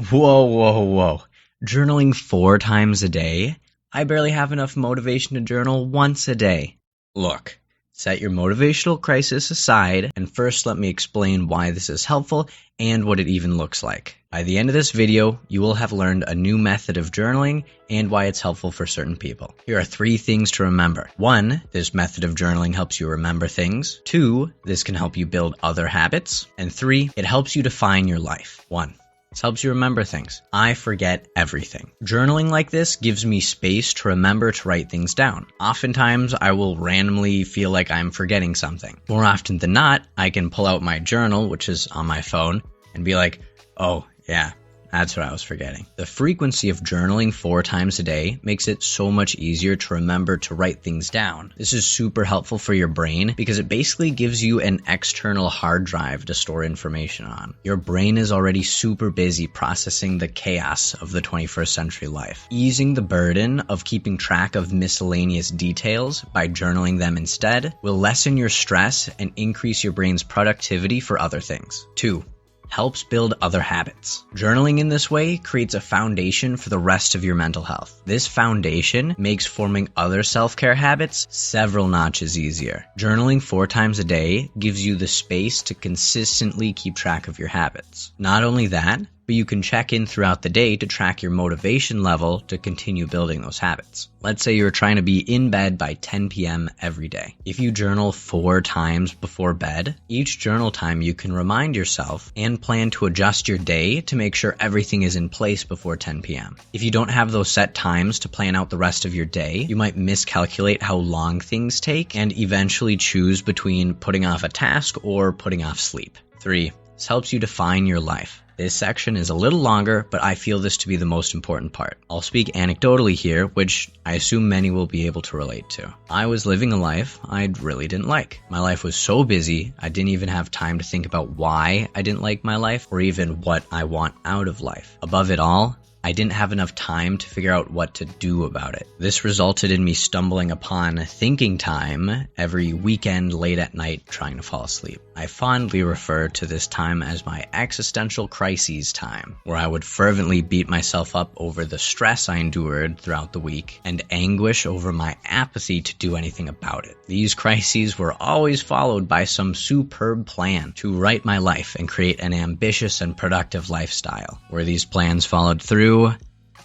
Whoa, whoa, whoa. Journaling 4 times a day? I barely have enough motivation to journal once a day. Look, set your motivational crisis aside, and first let me explain why this is helpful and what it even looks like. By the end of this video, you will have learned a new method of journaling and why it's helpful for certain people. Here are 3 things to remember. 1, this method of journaling helps you remember things. 2, this can help you build other habits. And 3, it helps you define your life. 1. This helps you remember things. I forget everything. Journaling like this gives me space to remember to write things down. Oftentimes, I will randomly feel like I'm forgetting something. More often than not, I can pull out my journal, which is on my phone, and be like, oh, yeah, that's what I was forgetting. The frequency of journaling 4 times a day makes it so much easier to remember to write things down. This is super helpful for your brain because it basically gives you an external hard drive to store information on. Your brain is already super busy processing the chaos of the 21st century life. Easing the burden of keeping track of miscellaneous details by journaling them instead will lessen your stress and increase your brain's productivity for other things. 2. Helps build other habits. Journaling in this way creates a foundation for the rest of your mental health. This foundation makes forming other self-care habits several notches easier. Journaling 4 times a day gives you the space to consistently keep track of your habits. Not only that, but you can check in throughout the day to track your motivation level to continue building those habits. Let's say you're trying to be in bed by 10 p.m. every day. If you journal 4 times before bed, each journal time you can remind yourself and plan to adjust your day to make sure everything is in place before 10 p.m. If you don't have those set times to plan out the rest of your day, you might miscalculate how long things take and eventually choose between putting off a task or putting off sleep. 3. This helps you define your life. This section is a little longer, but I feel this to be the most important part. I'll speak anecdotally here, which I assume many will be able to relate to. I was living a life I really didn't like. My life was so busy, I didn't even have time to think about why I didn't like my life or even what I want out of life. Above it all, I didn't have enough time to figure out what to do about it. This resulted in me stumbling upon thinking time every weekend late at night trying to fall asleep. I fondly refer to this time as my existential crises time, where I would fervently beat myself up over the stress I endured throughout the week and anguish over my apathy to do anything about it. These crises were always followed by some superb plan to right my life and create an ambitious and productive lifestyle. Were these plans followed through?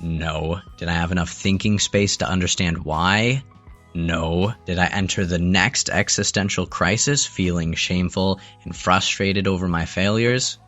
No. Did I have enough thinking space to understand why? No. Did I enter the next existential crisis feeling shameful and frustrated over my failures?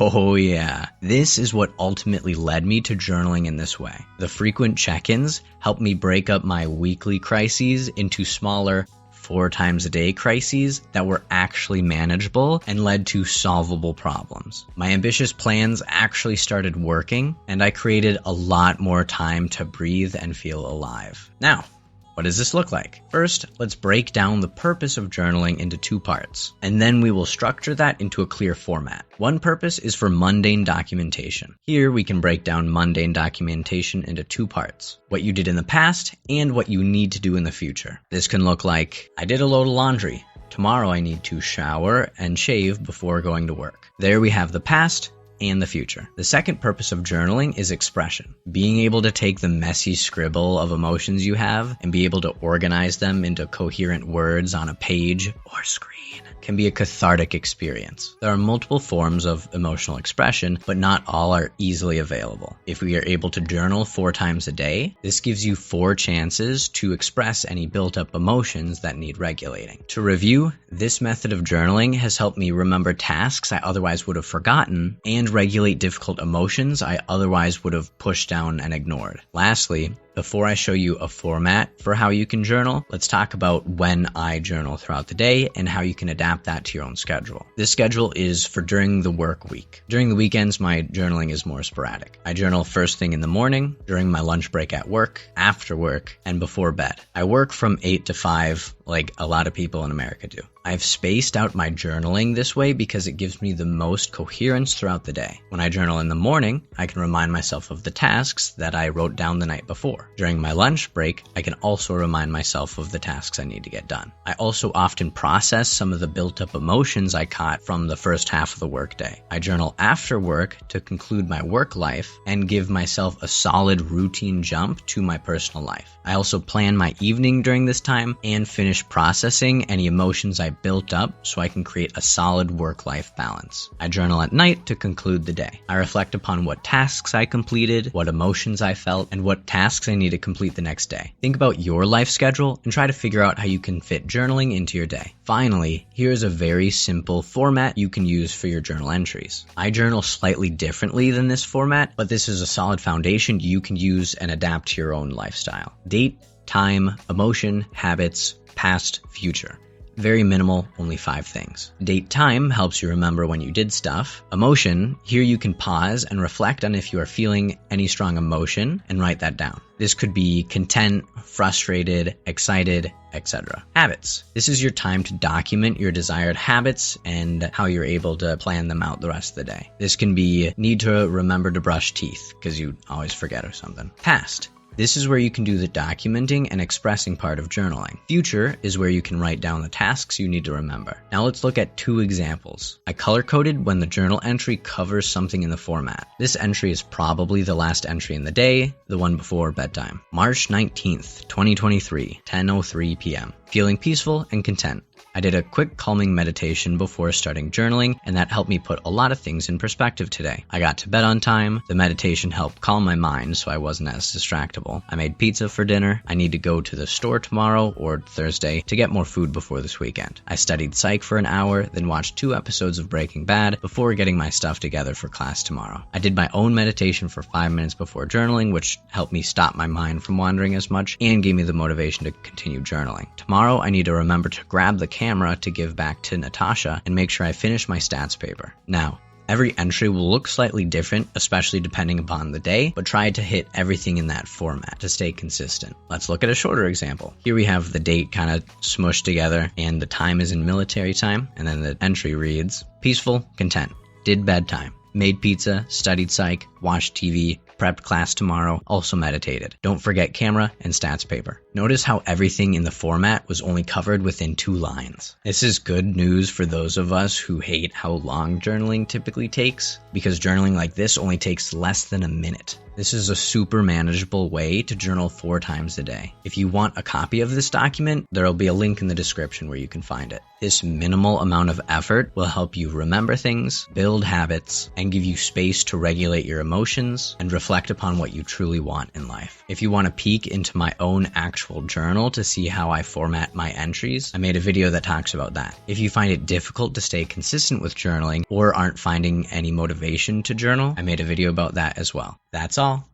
Oh yeah. This is what ultimately led me to journaling in this way. The frequent check-ins helped me break up my weekly crises into smaller 4 times a day crises that were actually manageable and led to solvable problems. My ambitious plans actually started working, and I created a lot more time to breathe and feel alive. Now, what does this look like? First, let's break down the purpose of journaling into 2 parts, and then we will structure that into a clear format. One purpose is for mundane documentation. Here, we can break down mundane documentation into 2 parts: what you did in the past and what you need to do in the future. This can look like, I did a load of laundry. Tomorrow I need to shower and shave before going to work. There we have the past and the future. The second purpose of journaling is expression. Being able to take the messy scribble of emotions you have and be able to organize them into coherent words on a page or screen can be a cathartic experience. There are multiple forms of emotional expression, but not all are easily available. If we are able to journal 4 times a day, this gives you 4 chances to express any built-up emotions that need regulating. To review, this method of journaling has helped me remember tasks I otherwise would have forgotten and regulate difficult emotions I otherwise would have pushed down and ignored. Lastly, before I show you a format for how you can journal, let's talk about when I journal throughout the day and how you can adapt that to your own schedule. This schedule is for during the work week. During the weekends, my journaling is more sporadic. I journal first thing in the morning, during my lunch break at work, after work, and before bed. I work from 8 to 5 like a lot of people in America do. I've spaced out my journaling this way because it gives me the most coherence throughout the day. When I journal in the morning, I can remind myself of the tasks that I wrote down the night before. During my lunch break, I can also remind myself of the tasks I need to get done. I also often process some of the built-up emotions I caught from the first half of the workday. I journal after work to conclude my work life and give myself a solid routine jump to my personal life. I also plan my evening during this time and finish processing any emotions I built up so I can create a solid work-life balance. I journal at night to conclude the day. I reflect upon what tasks I completed, what emotions I felt, and what tasks I need to complete the next day. Think about your life schedule and try to figure out how you can fit journaling into your day. Finally, here's a very simple format you can use for your journal entries. I journal slightly differently than this format, but this is a solid foundation you can use and adapt to your own lifestyle. Date, time, emotion, habits, past, future. Very minimal, only 5 things. Date time helps you remember when you did stuff. Emotion, here you can pause and reflect on if you are feeling any strong emotion and write that down. This could be content, frustrated, excited, etc. Habits. This is your time to document your desired habits and how you're able to plan them out the rest of the day. This can be need to remember to brush teeth because you always forget or something. Past. This is where you can do the documenting and expressing part of journaling. Future is where you can write down the tasks you need to remember. Now let's look at 2 examples. I color-coded when the journal entry covers something in the format. This entry is probably the last entry in the day, the one before bedtime. March 19th, 2023, 10:03 p.m. Feeling peaceful and content. I did a quick calming meditation before starting journaling, and that helped me put a lot of things in perspective today. I got to bed on time. The meditation helped calm my mind so I wasn't as distractible. I made pizza for dinner. I need to go to the store tomorrow or Thursday to get more food before this weekend. I studied psych for an hour, then watched 2 episodes of Breaking Bad before getting my stuff together for class tomorrow. I did my own meditation for 5 minutes before journaling, which helped me stop my mind from wandering as much and gave me the motivation to continue journaling. Tomorrow, I need to remember to grab the camera to give back to Natasha and make sure I finish my stats paper. Now, every entry will look slightly different, especially depending upon the day, but try to hit everything in that format to stay consistent. Let's look at a shorter example. Here we have the date kind of smushed together and the time is in military time, and then the entry reads, peaceful, content, did bedtime, made pizza, studied psych, watched TV, prepped class tomorrow, also meditated. Don't forget camera and stats paper. Notice how everything in the format was only covered within 2 lines. This is good news for those of us who hate how long journaling typically takes, because journaling like this only takes less than a minute. This is a super manageable way to journal 4 times a day. If you want a copy of this document, there will be a link in the description where you can find it. This minimal amount of effort will help you remember things, build habits, and give you space to regulate your emotions and reflect upon what you truly want in life. If you want a peek into my own actual journal to see how I format my entries, I made a video that talks about that. If you find it difficult to stay consistent with journaling or aren't finding any motivation to journal, I made a video about that as well. That's all.